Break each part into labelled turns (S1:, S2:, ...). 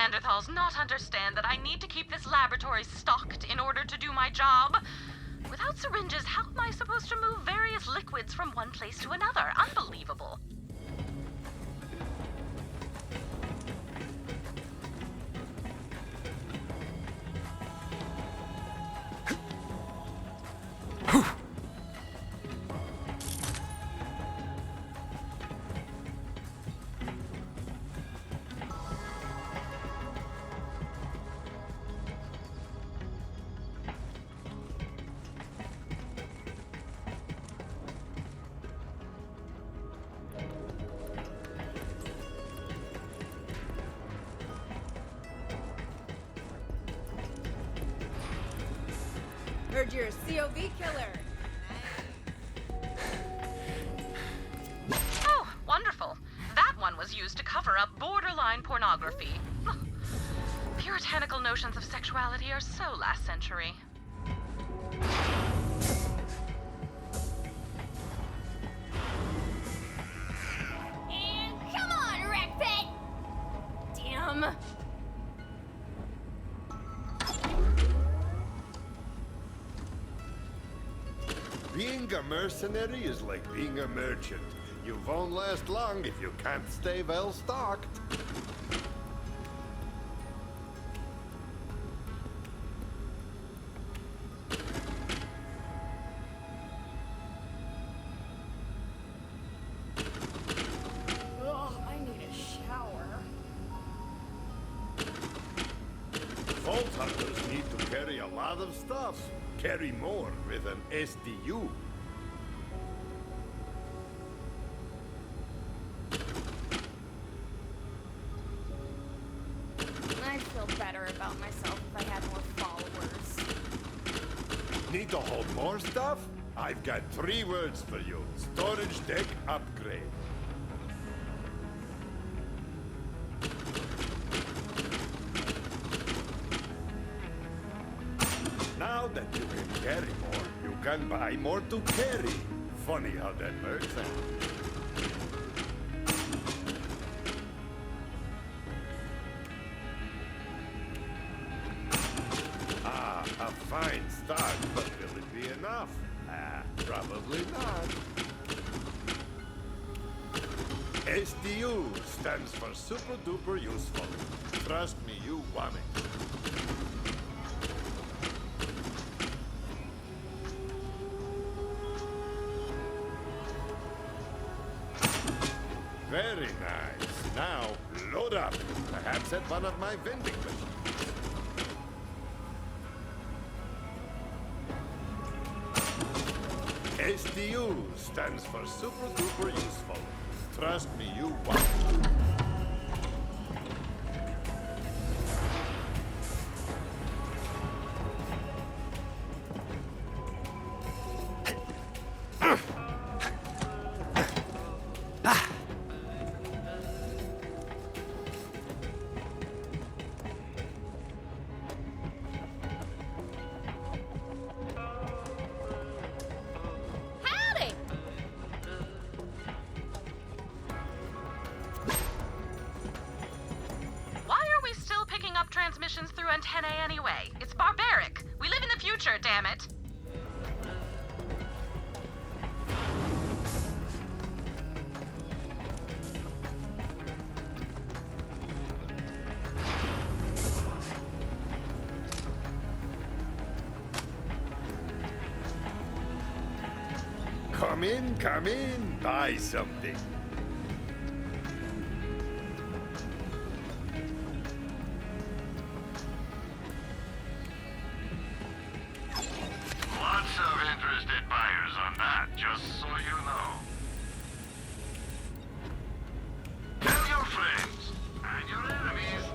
S1: Neanderthals not understand that I need to keep this laboratory stocked in order to do my job? Without syringes, how am I supposed to move various liquids from one place to another? Unbelievable.
S2: Heard you're a COV killer.
S1: Oh, wonderful. That one was used to cover up borderline pornography. Puritanical notions of sexuality are so last century.
S2: And come on, Wreck Pit! Damn.
S3: Being a mercenary is like being a merchant. You won't last long if you can't stay well stocked.
S2: Ugh, I need a shower.
S3: Vault hunters need to carry a lot of stuff. Carry more with an SDU.
S2: I'd feel better about myself if I had more followers.
S3: Need to hold more stuff? I've got 3 words for you. Storage deck upgrade. Now that you can carry more, you can buy more to carry. Funny how that works out. Ah, a fine start, but will it be enough? Probably not. SDU stands for super duper useful. Trust me, you want it. Very nice. Now, load up. Perhaps at one of my vending machines. SDU stands for super duper useful. Trust me, you want it.
S2: Howdy!
S1: Why are we still picking up transmissions through antennae anyway? It's barbaric. We live in the future, damn it.
S3: Come in, buy something.
S4: Lots of interested buyers on that, just so you know. Tell your friends and your enemies.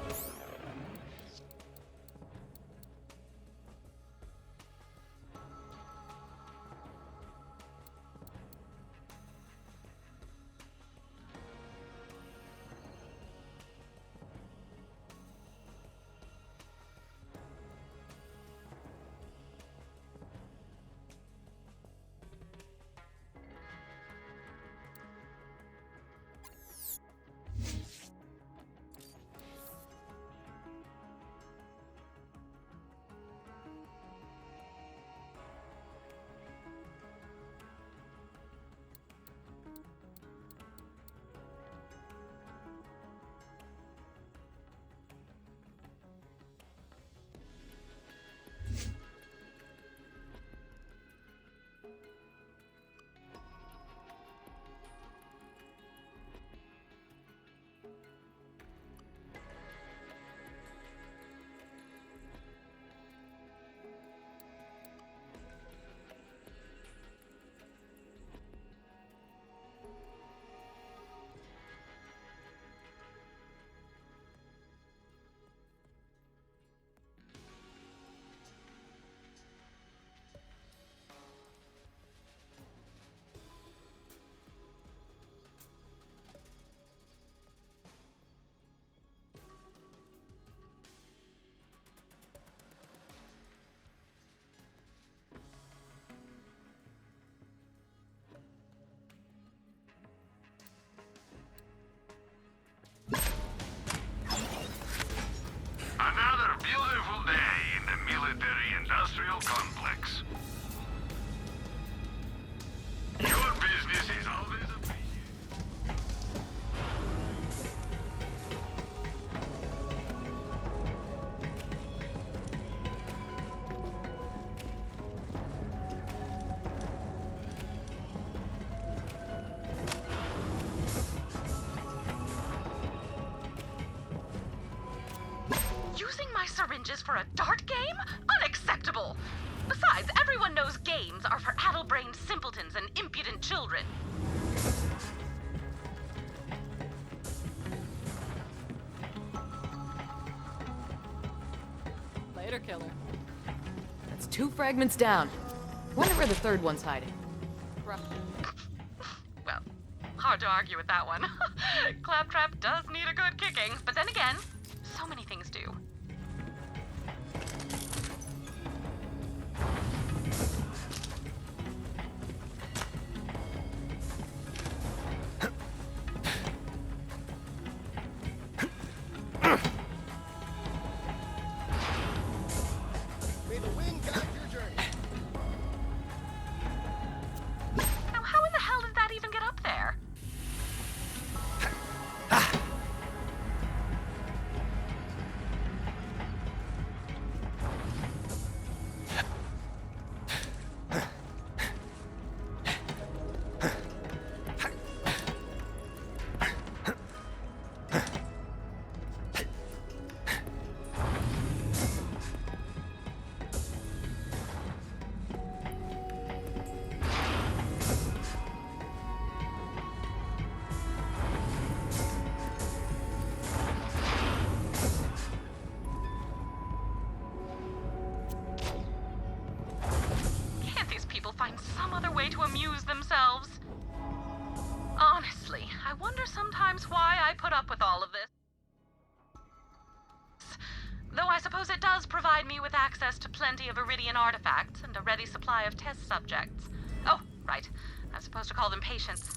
S1: syringes for a dart game? Unacceptable! Besides, everyone knows games are for addle-brained simpletons and impudent children.
S5: Later, killer. That's 2 fragments down. Wonder where the third one's hiding. Rough.
S1: Well, hard to argue with that one. Claptrap does need a good kicking, but then again, so many things do.
S3: May the wind guide your journey.
S1: Now, how in the hell did that even get up there? Can't these people find some other way to amuse themselves? Honestly, I wonder sometimes why I put up with all of this. Though I suppose it does provide me with access to plenty of Iridian artifacts and a ready supply of test subjects. Oh, right. I'm supposed to call them patients.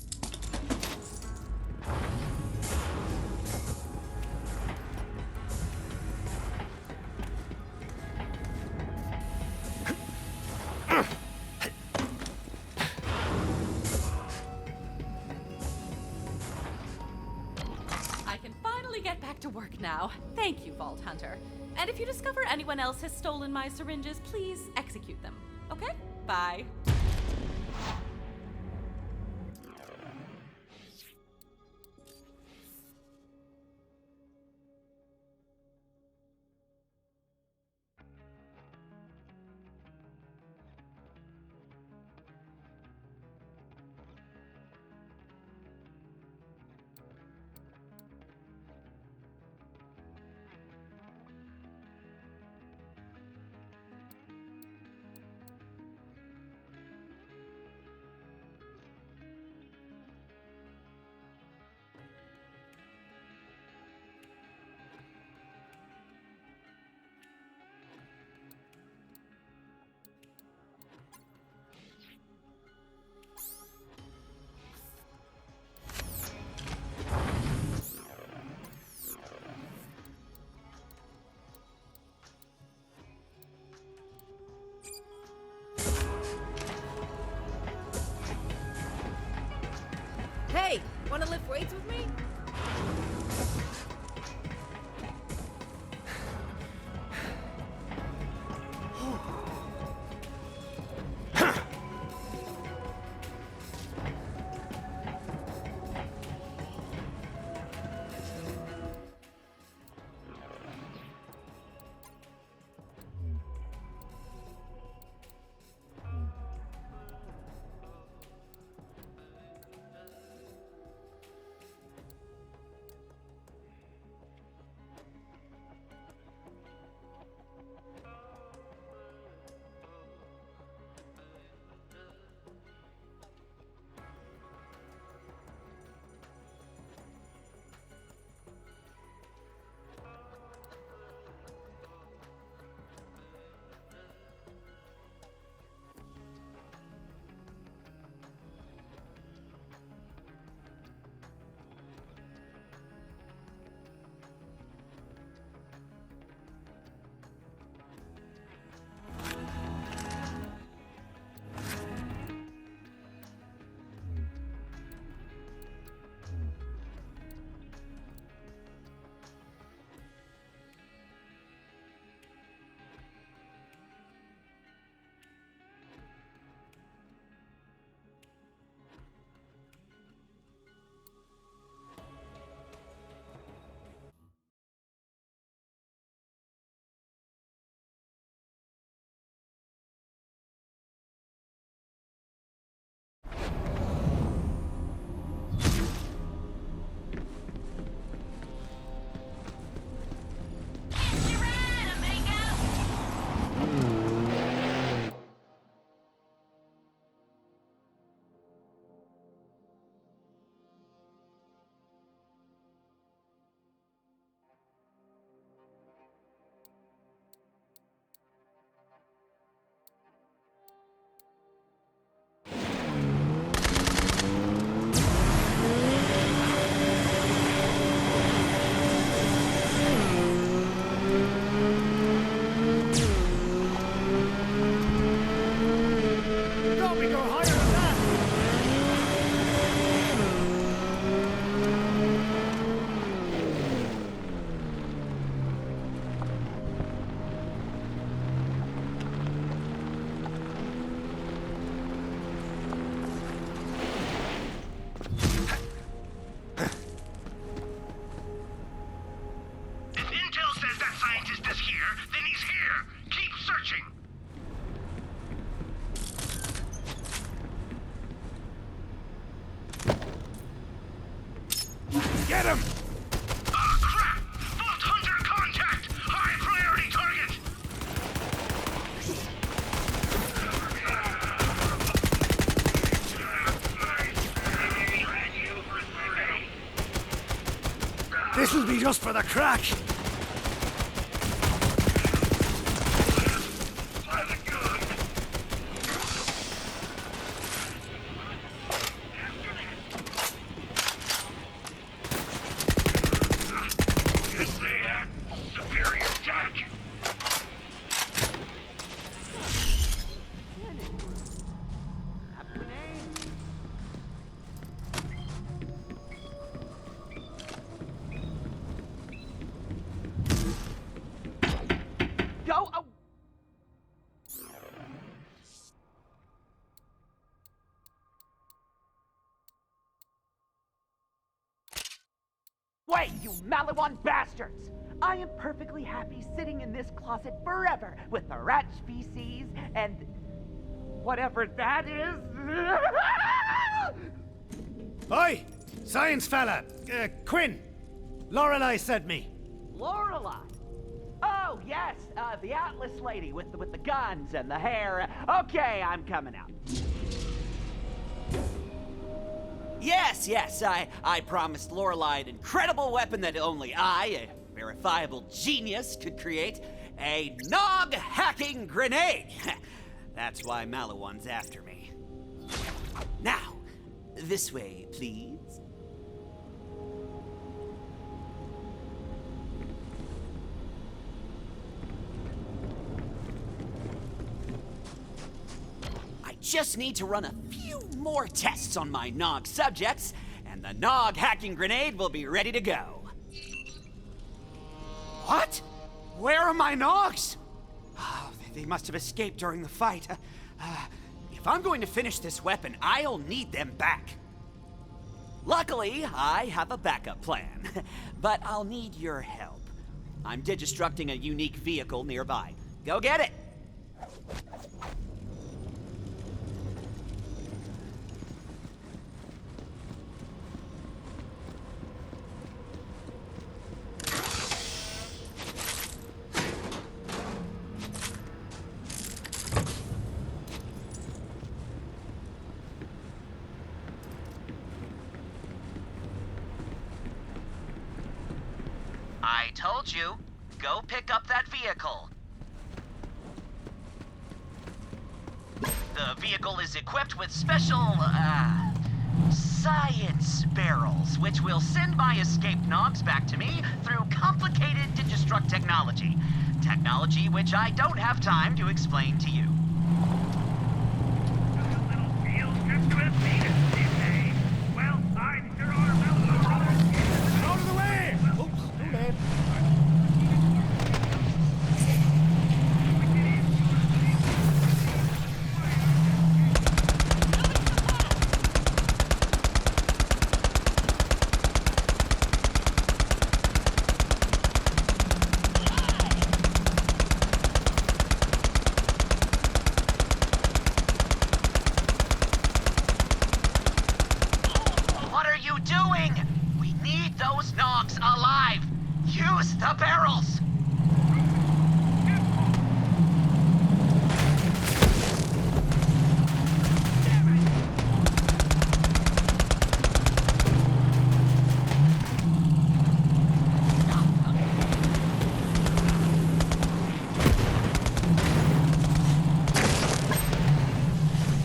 S6: I can finally get back to work now. Thank you, Vault Hunter. And if you discover anyone else has stolen my syringes, please execute them. Okay? Bye.
S2: Hey, wanna lift weights with me?
S7: him!
S4: Ah, crap! Vault Hunter contact! High priority target!
S7: This'll be just for the crack.
S4: Superior attack!
S8: Go! Oh. Wait, you Malawan bastards! I am perfectly happy sitting in this closet forever with the rat's feces and whatever that is.
S7: Oi! Science fella! Quinn! Lorelei sent me.
S8: Lorelei. Oh yes, the Atlas lady with the guns and the hair. Okay, I'm coming out. Yes, I promised Lorelei an incredible weapon that only I, a verifiable genius, could create. A nog-hacking grenade! That's why Malawan's after me. Now, this way, please. I just need to run a few more tests on my nog subjects, and the nog-hacking grenade will be ready to go. What? Where are my nogs? Oh, they must have escaped during the fight. If I'm going to finish this weapon, I'll need them back. Luckily, I have a backup plan, but I'll need your help. I'm digistructing a unique vehicle nearby. Go get it!
S9: I told you, go pick up that vehicle. The vehicle is equipped with special, science barrels, which will send my escaped nogs back to me through complicated digistruct technology. Technology which I don't have time to explain to you.
S4: Well, I'm sure our fellow brothers.
S7: Out of the way! Oops, too late.
S9: What are you doing? We need those nogs alive. Use the barrels.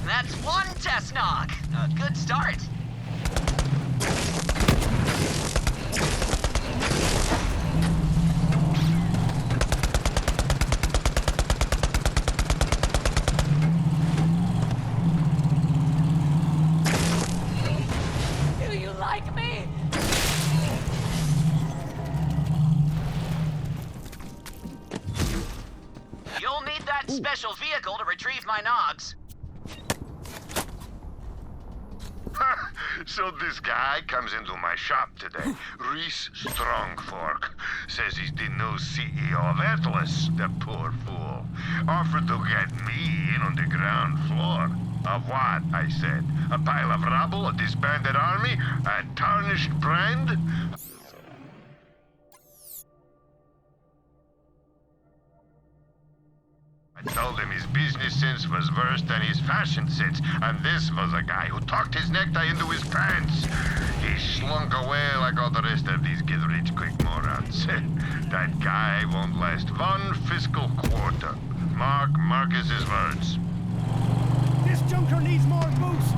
S9: That's one test nog. A good start.
S5: Do you like me?
S9: You'll need that special vehicle to retrieve my nogs.
S4: So this guy comes into my shop today, Reese Strongfork. Says he's the new CEO of Atlas, the poor fool. Offered to get me in on the ground floor. Of what, I said? A pile of rubble, a disbanded army, a tarnished brand? Told him his business sense was worse than his fashion sense, and this was a guy who tucked his necktie into his pants. He slunk away like all the rest of these get-rich-quick morons. That guy won't last one fiscal quarter. Mark Marcus's words.
S7: This junker needs more boost.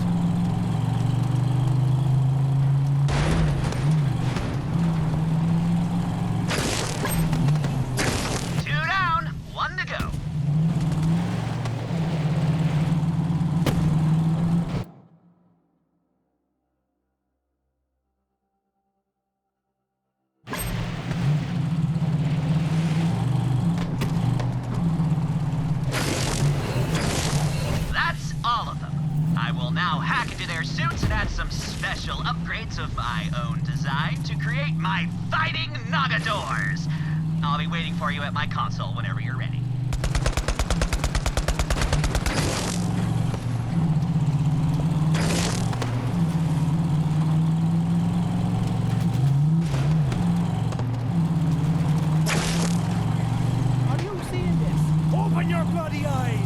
S9: Of my own design to create my fighting Nagadors. I'll be waiting for you at my console whenever you're ready.
S7: Are you seeing this? Open your bloody eyes!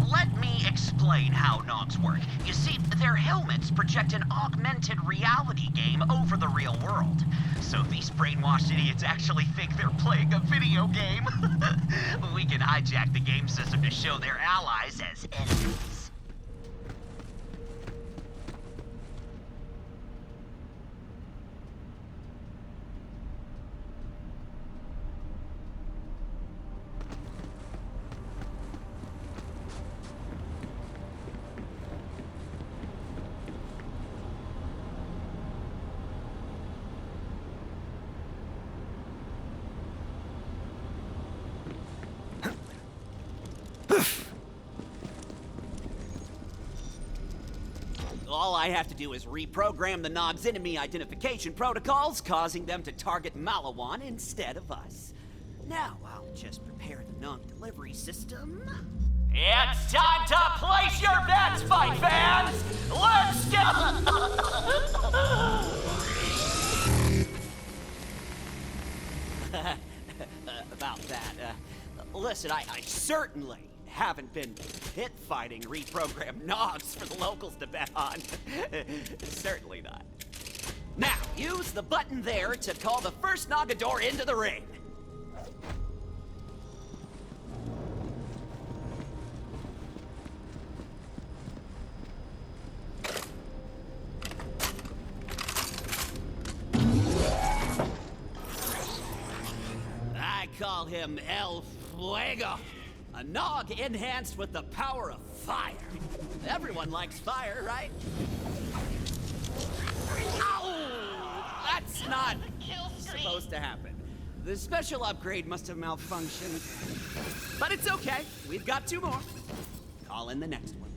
S9: Let me explain how Nogs work. You see, their helmets project an augmented reality game over the real world. So these brainwashed idiots actually think they're playing a video game. We can hijack the game system to show their allies as enemies. All I have to do is reprogram the Nog's enemy identification protocols, causing them to target Malawan instead of us. Now I'll just prepare the Nog delivery system. It's time to place your bets, fight fans! Let's go! About that, listen, I certainly haven't been pit fighting reprogrammed Nogs for the locals to bet on. Certainly not. Now, use the button there to call the first Nagador into the ring. I call him El Fuego. A Nog enhanced with the power of fire. Everyone likes fire, right? Ow! That's not supposed to happen. The special upgrade must have malfunctioned. But it's okay. We've got 2 more. Call in the next one.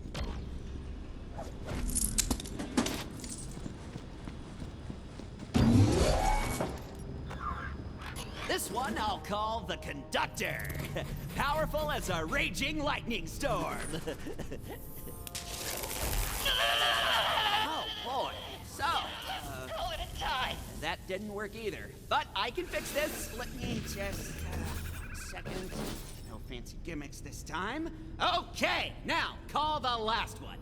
S9: This one I'll call the Conductor. Powerful as a raging lightning storm. Oh boy. So, that didn't work either. But I can fix this. Let me just a second. No fancy gimmicks this time. Okay, now call the last one.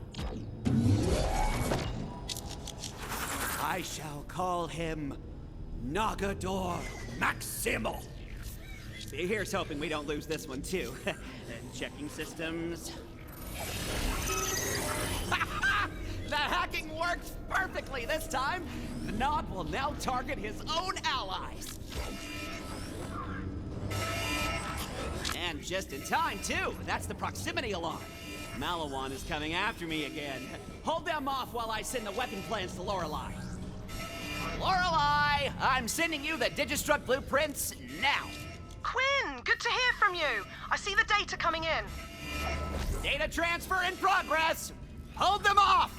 S9: I shall call him Nagador Maximal. Here's hoping we don't lose this one too. Checking systems. The hacking worked perfectly this time. The Nog will now target his own allies. And just in time too. That's the proximity alarm. Malawan is coming after me again. Hold them off while I send the weapon plans to Lorelei. Lorelei, I'm sending you the Digistruct blueprints now.
S1: Quinn, good to hear from you. I see the data coming in.
S9: Data transfer in progress. Hold them off.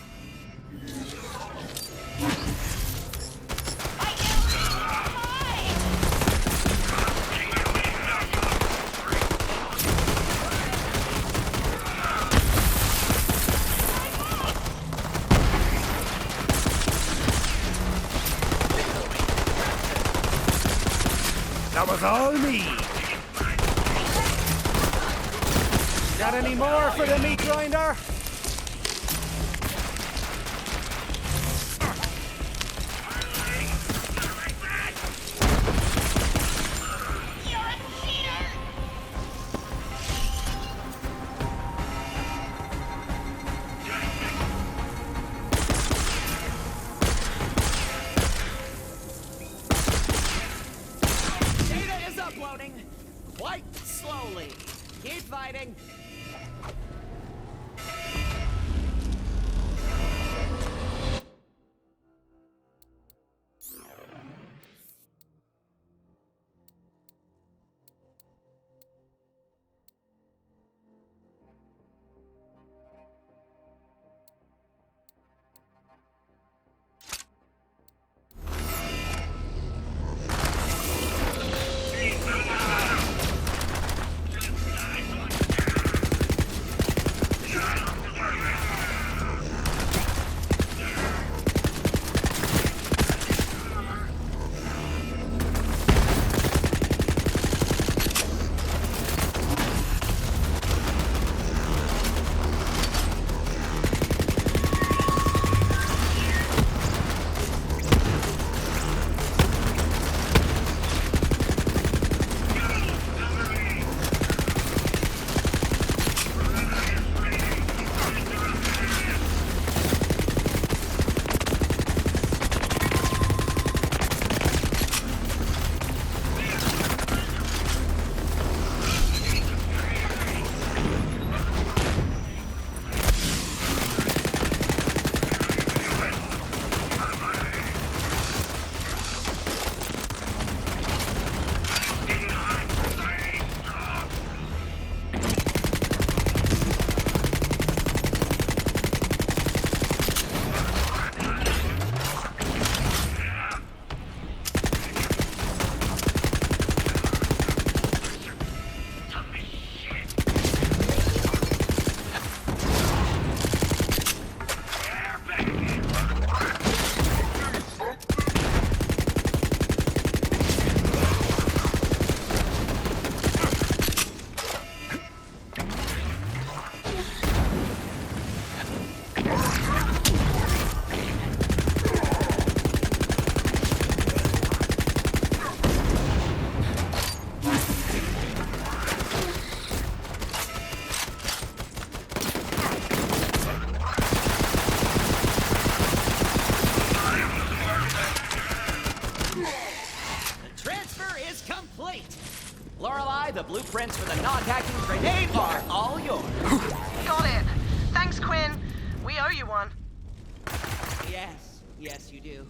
S7: That was all me. Got any more for the meat grinder?
S8: Data is uploading. Quite slowly. Keep fighting.
S9: The blueprints for the non-hacking grenade are all yours.
S1: Got it. Thanks, Quinn. We owe you one.
S8: Yes, you do.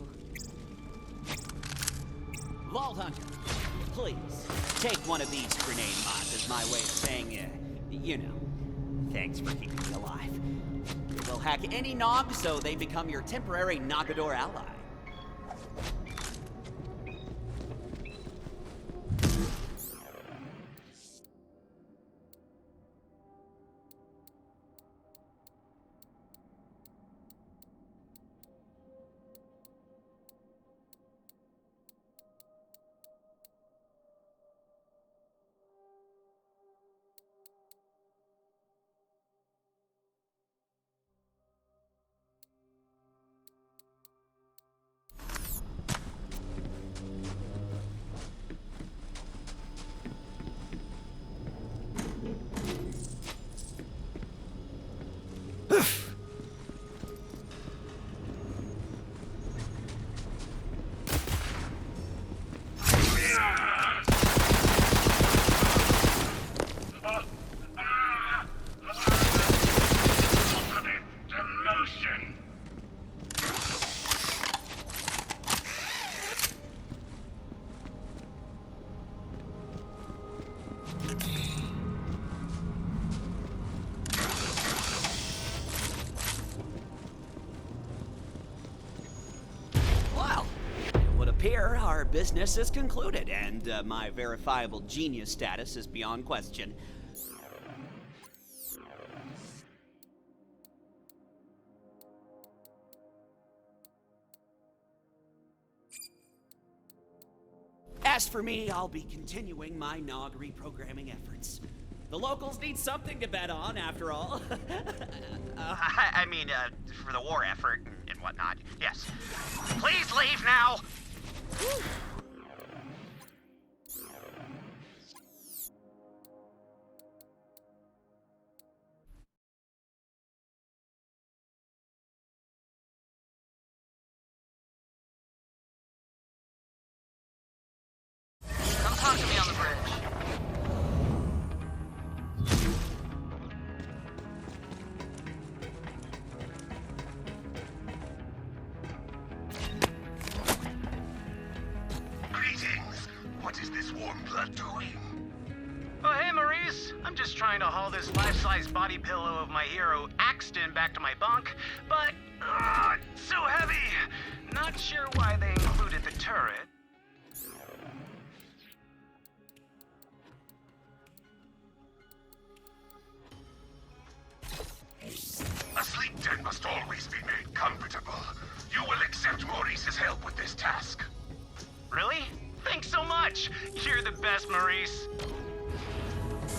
S8: Vault Hunter, please, take one of these grenade mods as my way of saying, you know, thanks for keeping me alive. We'll hack any nog so they become your temporary Nogador ally. Here, our business is concluded, and my verifiable genius status is beyond question. As for me, I'll be continuing my Nog reprogramming efforts.
S10: The locals need something to bet on, after all.
S9: I mean, for the war effort and whatnot, yes. Please leave now!
S1: Come talk to me on the bridge.
S4: Greetings. What is this warm blood doing?
S11: Oh, hey, Maurice. I'm just trying to haul this life-size body pillow of my hero, Axton, back to my bunk, but, it's so heavy. Not sure why they included the turret.
S4: A sleep den must always be made comfortable. You will accept Maurice's help with this task.
S11: Really? Thanks so much. You're the best, Maurice.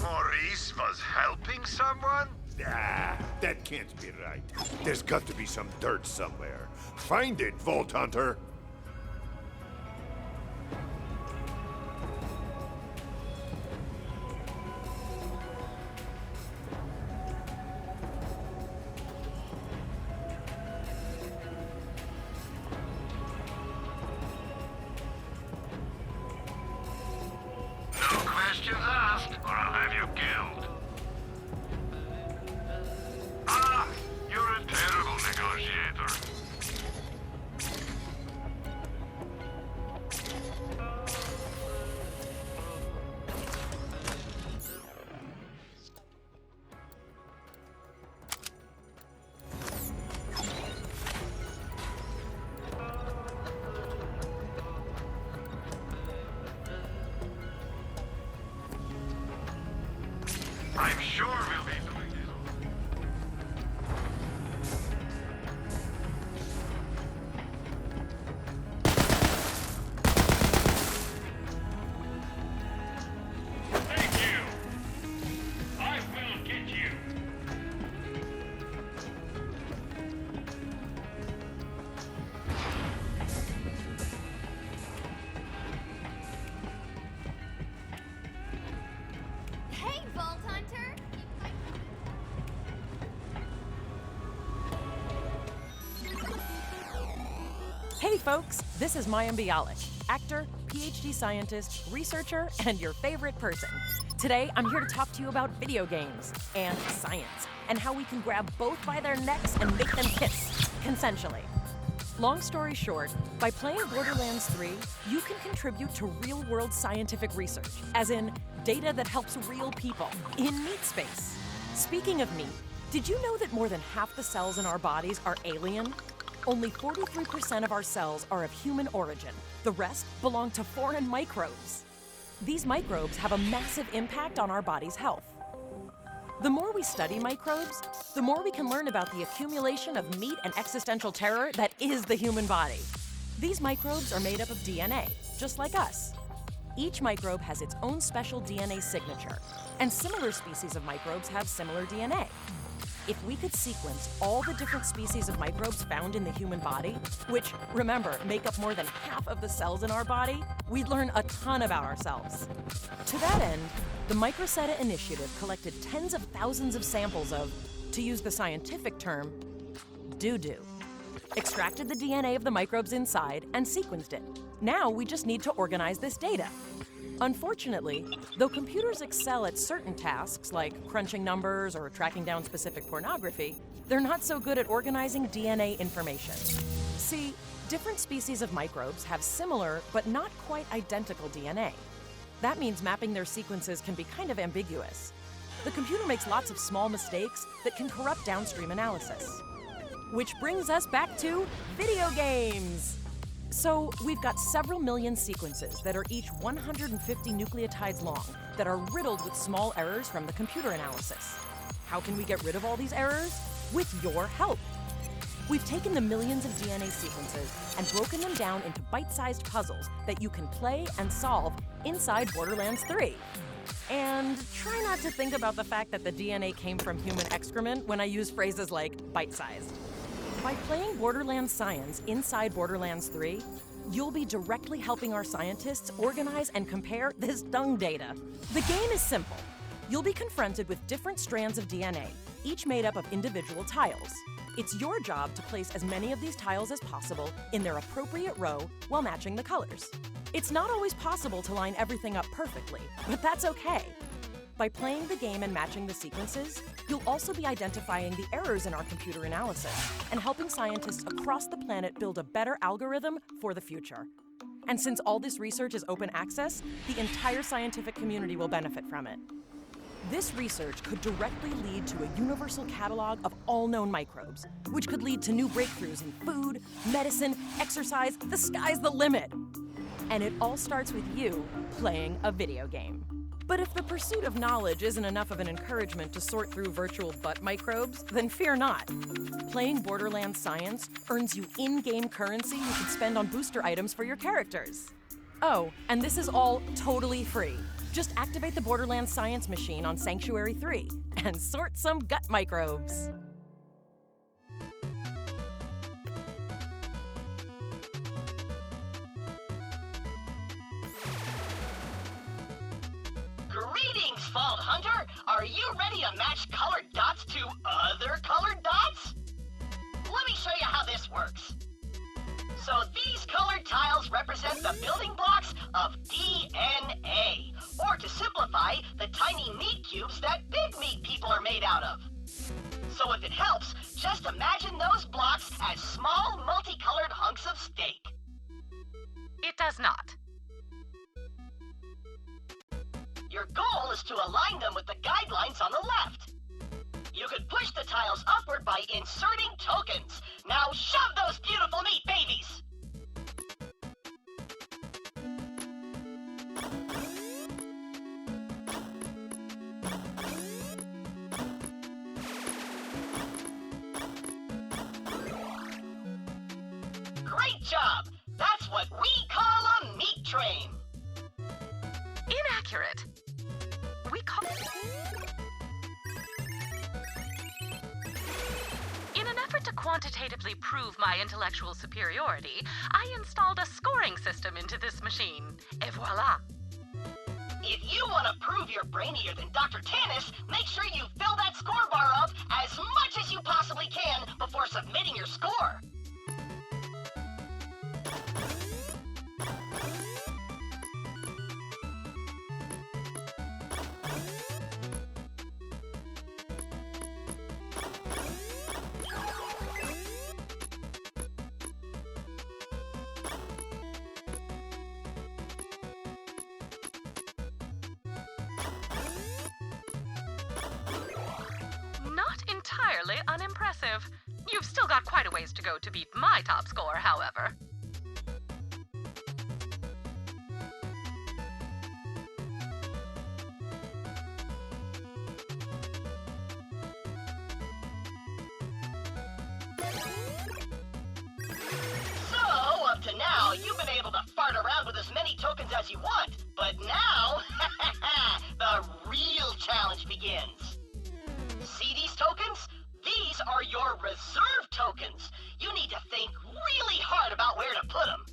S4: Maurice was helping someone?
S3: Ah, that can't be right. There's got to be some dirt somewhere. Find it, Vault Hunter.
S4: No questions asked, or I'll have you killed. Ah, you're a terrible negotiator. I'm sure we'll be doing this. Thank you. I will get you.
S2: Hey, Vault Hunter!
S5: Hey folks, this is Mayim Bialik, actor, PhD scientist, researcher, and your favorite person. Today, I'm here to talk to you about video games and science, and how we can grab both by their necks and make them kiss, consensually. Long story short, by playing Borderlands 3, you can contribute to real-world scientific research, as in data that helps real people in meat space. Speaking of meat, did you know that more than half the cells in our bodies are alien? Only 43% of our cells are of human origin. The rest belong to foreign microbes. These microbes have a massive impact on our body's health. The more we study microbes, the more we can learn about the accumulation of meat and existential terror that is the human body. These microbes are made up of DNA, just like us. Each microbe has its own special DNA signature, and similar species of microbes have similar DNA. If we could sequence all the different species of microbes found in the human body, which, remember, make up more than half of the cells in our body, we'd learn a ton about ourselves. To that end, the Microsetta Initiative collected tens of thousands of samples of, to use the scientific term, doo-doo. Extracted the DNA of the microbes inside and sequenced it. Now we just need to organize this data. Unfortunately, though computers excel at certain tasks like crunching numbers or tracking down specific pornography, they're not so good at organizing DNA information. See, different species of microbes have similar but not quite identical DNA. That means mapping their sequences can be kind of ambiguous. The computer makes lots of small mistakes that can corrupt downstream analysis. Which brings us back to video games! So, we've got several million sequences that are each 150 nucleotides long that are riddled with small errors from the computer analysis. How can we get rid of all these errors? With your help. We've taken the millions of DNA sequences and broken them down into bite-sized puzzles that you can play and solve inside Borderlands 3. And try not to think about the fact that the DNA came from human excrement when I use phrases like bite-sized. By playing Borderlands Science inside Borderlands 3, you'll be directly helping our scientists organize and compare this dung data. The game is simple. You'll be confronted with different strands of DNA, each made up of individual tiles. It's your job to place as many of these tiles as possible in their appropriate row while matching the colors. It's not always possible to line everything up perfectly, but that's okay. By playing the game and matching the sequences, you'll also be identifying the errors in our computer analysis and helping scientists across the planet build a better algorithm for the future. And since all this research is open access, the entire scientific community will benefit from it. This research could directly lead to a universal catalog of all known microbes, which could lead to new breakthroughs in food, medicine, exercise. The sky's the limit. And it all starts with you playing a video game. But if the pursuit of knowledge isn't enough of an encouragement to sort through virtual butt microbes, then fear not. Playing Borderlands Science earns you in-game currency you can spend on booster items for your characters. Oh, and this is all totally free. Just activate the Borderlands Science machine on Sanctuary 3 and sort some gut microbes.
S12: Greetings, Vault Hunter! Are you ready to match colored dots to other colored dots? Let me show you how this works. So these colored tiles represent the building blocks of DNA, or to simplify, the tiny meat cubes that big meat people are made out of. So if it helps, just imagine those blocks as small multicolored hunks of steak.
S1: It does not.
S12: Your goal is to align them with the guidelines on the left. You could push the tiles upward by inserting tokens. Now shove those beautiful meat babies! Great job! That's what we call a meat train!
S1: Inaccurate. We call... In an effort to quantitatively prove my intellectual superiority, I installed a scoring system into this machine. Et voila!
S12: If you want to prove you're brainier than Dr. Tannis, make sure you fill that score bar up as much as you possibly can before submitting your score.
S1: Not entirely unimpressive. You've still got quite a ways to go to beat my top score, however.
S12: So, up to now, you've been able to fart around with as many tokens as you want. But now, the real challenge begins. See these tokens? These are your reserve tokens. You need to think really hard about where to put them.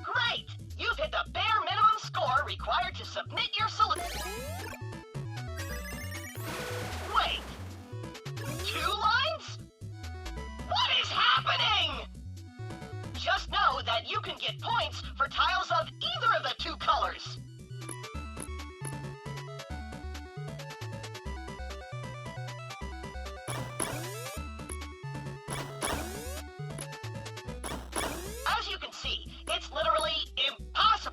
S12: Great! You've hit the bare minimum score required to submit your solution. Wait! 2 lines? What is happening? Just know that you can get points for tiles of either of the 2 colors. As you can see, it's literally impossible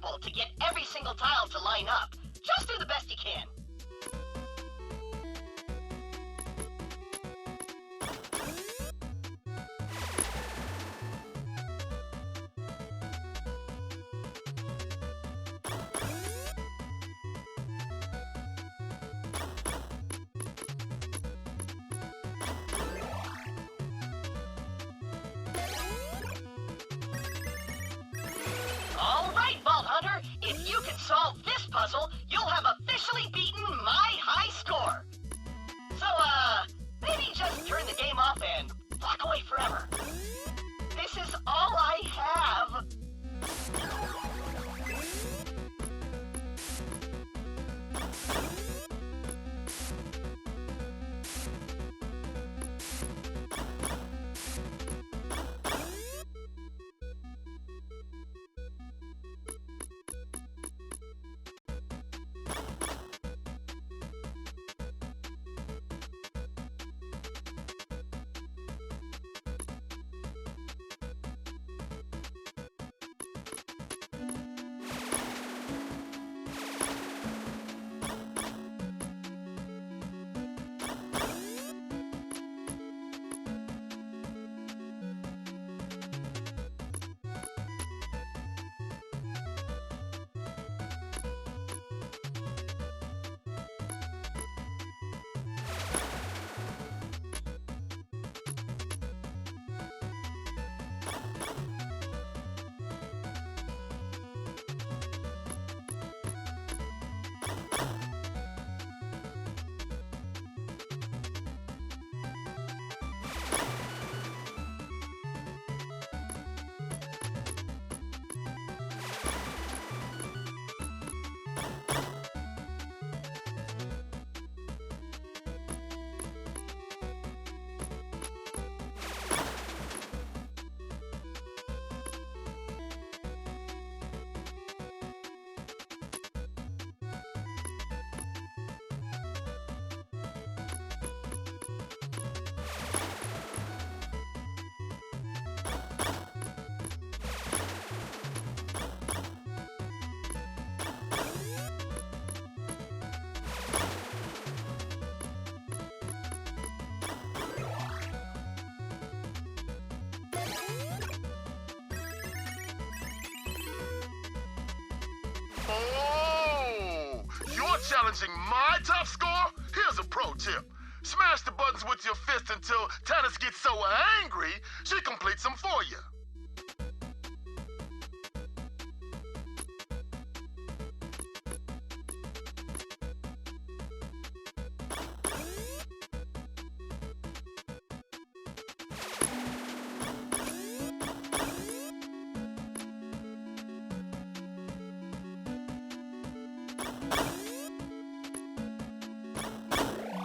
S13: Oh! You're challenging my top score? Here's a pro tip. Smash the buttons with your fist until Tannis gets so angry, she completes them for you.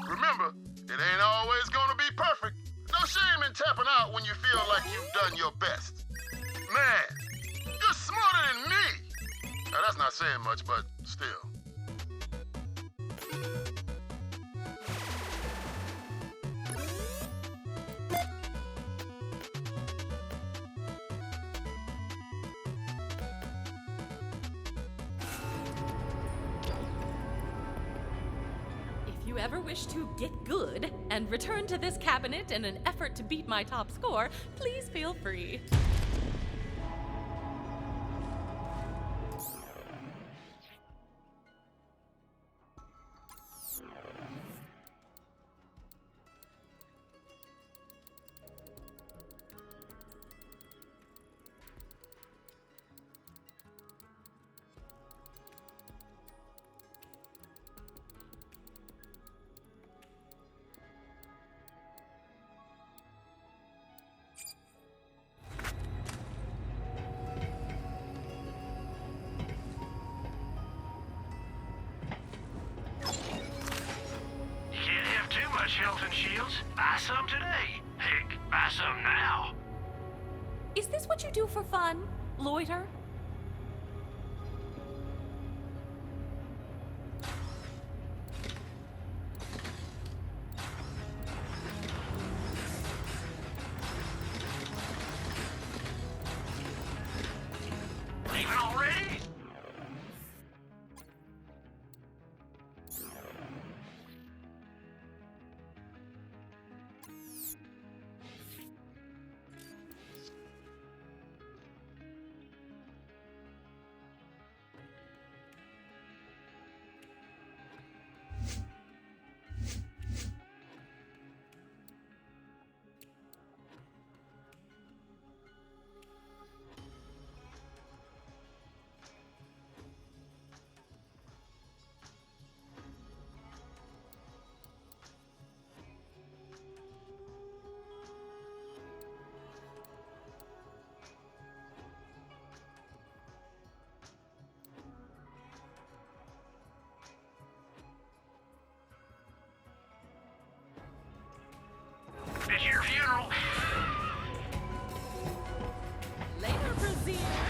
S13: Remember, it ain't always gonna be perfect. No shame in tapping out when you feel like you've done your best. Man, you're smarter than me! Now that's not saying much, but still.
S6: If you ever wish to get good and return to this cabinet in an effort to beat my top score, please feel free.
S11: Health and shields? Buy some today. Heck, buy some now.
S6: Is this what you do for fun? Loiter?
S11: Leaving already? It's your funeral.
S6: Later, Brazil.